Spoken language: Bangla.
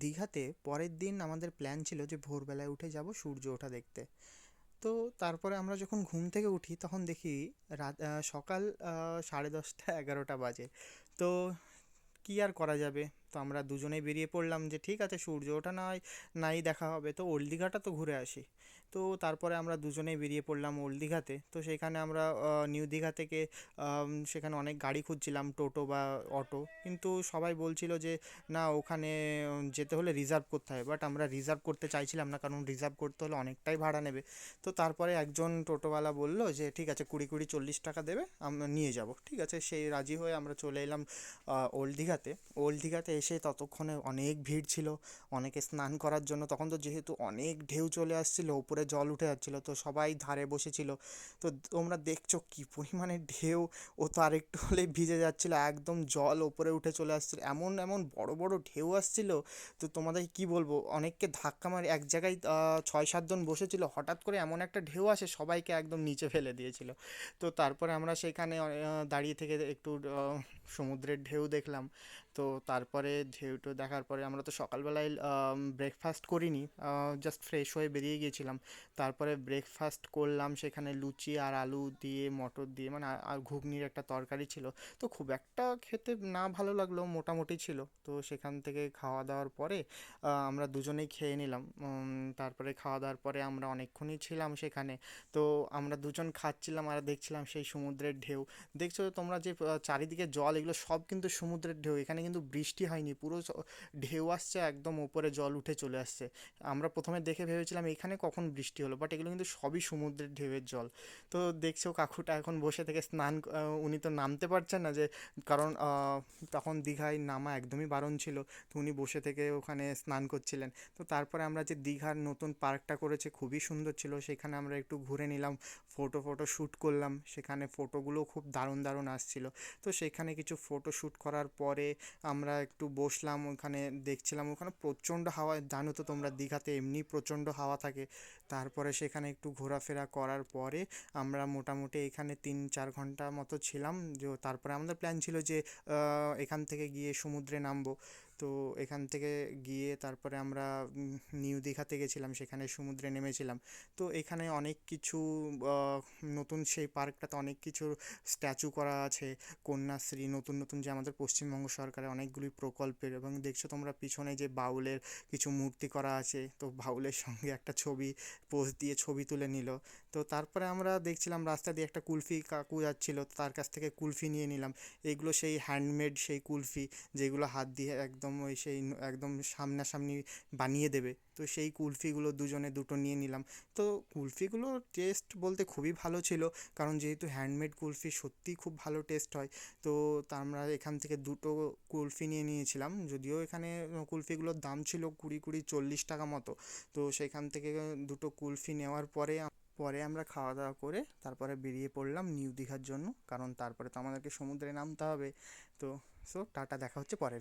দীঘাতে পরের দিন আমাদের প্ল্যান ছিল যে ভোরবেলায় উঠে যাব সূর্য ওঠা দেখতে। তো তারপরে আমরা যখন ঘুম থেকে উঠি তখন দেখি সকাল 10:30 11টা বাজে। তো কি আর করা যাবে, তো আমরা দুজনেই বেরিয়ে পড়লাম যে ঠিক আছে সূর্য ওঠা না হয় নাই দেখা হবে, তো ওল্ড দীঘাটা তো ঘুরে আসি। তো তারপরে আমরা দুজনেই বেরিয়ে পড়লাম ওল্ড দীঘাতে। তো সেখানে আমরা নিউ দীঘা থেকে সেখানে অনেক গাড়ি খুঁজছিলাম, টোটো বা অটো, কিন্তু সবাই বলছিল যে না ওখানে যেতে হলে রিজার্ভ করতে হবে, বাট আমরা রিজার্ভ করতে চাইছিলাম না, কারণ রিজার্ভ করতে হলে অনেকটাই ভাড়া নেবে। তো তারপরে একজন টোটোওয়ালা বলল যে ঠিক আছে 20 20 40 টাকা দেবে, আমরা নিয়ে যাব। ঠিক আছে, সেই রাজি হয়ে আমরা চলে এলাম ওল্ড দীঘাতে। ওল্ড দীঘাতে এসে ততক্ষণে অনেক ভিড় ছিল, অনেকে স্নান করার জন্য, তখন তো যেহেতু অনেক ঢেউ চলে আসছিল, উপরে জল উঠে যাচ্ছিল, তো সবাই ধারে বসেছিল। তো তোমরা দেখছো কি পরিমাণে ঢেউ, ও তো আরেকটু হলেই ভিজে যাচ্ছিল, একদম জল ওপরে উঠে চলে আসছিল, এমন এমন বড় বড় ঢেউ আসছিল। তো তোমাদের কি বলবো, অনেককে ধাক্কা মারে এক জায়গায় 6 7 জন বসেছিল, হঠাৎ করে এমন একটা ঢেউ আসে সবাইকে একদম নিচে ফেলে দিয়েছিল। তো তারপরে আমরা সেখানে দাঁড়িয়ে থেকে একটু সমুদ্রের ঢেউ দেখলাম। তো তারপরে ঢেউটো দেখার পরে আমরা তো সকালবেলায় ব্রেকফাস্ট করিনি, জাস্ট ফ্রেশ হয়ে বেরিয়ে গিয়েছিলাম। তারপরে ব্রেকফাস্ট করলাম সেখানে লুচি আর আলু দিয়ে মটর দিয়ে, মানে আর ঘুগনির একটা তরকারি ছিল। তো খুব একটা খেতে না ভালো লাগলো, মোটামুটি ছিল। তো সেখান থেকে খাওয়া দাওয়ার পরে আমরা দুজনেই খেয়ে নিলাম। তারপরে খাওয়া দাওয়ার পরে আমরা অনেকক্ষণই ছিলাম সেখানে। তো আমরা দুজন খাচ্ছিলাম আর দেখছিলাম সেই সমুদ্রের ঢেউ। দেখছো তো তোমরা যে চারিদিকে জল, এগুলো সব কিন্তু সমুদ্রের ঢেউ, এখানে কিন্তু বৃষ্টি হয়নি, পুরো ঢেউ আসছে একদম ওপরে জল উঠে চলে আসছে। আমরা প্রথমে দেখে ভেবেছিলাম এখানে কখন বৃষ্টি হলো, বাট এগুলো কিন্তু সবই সমুদ্রের ঢেউয়ের জল। তো দেখছো কাকুটা এখন বসে থেকে উনি তো নামতে পারছেন না, যে কারণ তখন দীঘায় নামা একদমই বারণ ছিল। তো উনি বসে থেকে ওখানে স্নান করছিলেন। তো তারপরে আমরা যে দীঘার নতুন পার্কটা করেছে খুবই সুন্দর ছিল, সেখানে আমরা একটু ঘুরে নিলাম, ফটো শ্যুট করলাম, সেখানে ফটোগুলো খুব দারুণ দারুণ আসছিল। তো সেখানে কিছু ফটো শ্যুট করার পরে আমরা একটু বসলাম ওখানে, দেখছিলাম ওখানে প্রচণ্ড হাওয়া, জানো তো তোমরা দীঘাতে এমনি প্রচণ্ড হাওয়া থাকে। তারপরে সেখানে একটু ঘোরাফেরা করার পরে আমরা মোটামুটি এখানে 3 4 ঘন্টা মতো ছিলাম। যে তারপরে আমাদের প্ল্যান ছিল যে এখান থেকে গিয়ে সমুদ্রে নামবো। তো এখান থেকে গিয়ে তারপরে আমরা নিউ দীঘাতে গেছিলাম, সেখানে সমুদ্রে নেমেছিলাম। তো এখানে অনেক কিছু নতুন সেই পার্কটাতে অনেক কিছু স্ট্যাচু করা আছে, কন্যাশ্রী, নতুন নতুন যে আমাদের পশ্চিমবঙ্গ সরকারের অনেকগুলি প্রকল্পের, এবং দেখছো তোমরা পিছনে যে বাউলের কিছু মূর্তি করা আছে, তো বাউলের সঙ্গে একটা ছবি পোজ দিয়ে ছবি তুলে নিল। তো তারপরে আমরা দেখছিলাম রাস্তা দিয়ে একটা কুলফি কাকু যাচ্ছিল, তো তার কাছ থেকে কুলফি নিয়ে নিলাম। এগুলো সেই হ্যান্ডমেড সেই কুলফি, যেগুলো হাত দিয়ে একদম ওই সেই একদম সামনাসামনি বানিয়ে দেবে। তো সেই কুলফিগুলো দুজনে দুটো নিয়ে নিলাম। তো কুলফিগুলো টেস্ট বলতে খুবই ভালো ছিল, কারণ যেহেতু হ্যান্ডমেড কুলফি সত্যিই খুব ভালো টেস্ট হয়। তো তা আমরা এখান থেকে দুটো কুলফি নিয়ে নিয়েছিলাম, যদিও এখানে কুলফিগুলোর দাম ছিল 20 20 40 টাকা মতো। তো সেখান থেকে দুটো কুলফি নেওয়ার পরে পরে আমরা খাওয়া দাওয়া করে তারপরে বেরিয়ে পড়লাম নিউ দীঘার জন্য, কারণ তারপরে তো আমাদেরকে সমুদ্রে নামতে হবে। তো টাটা, দেখা হচ্ছে পরে।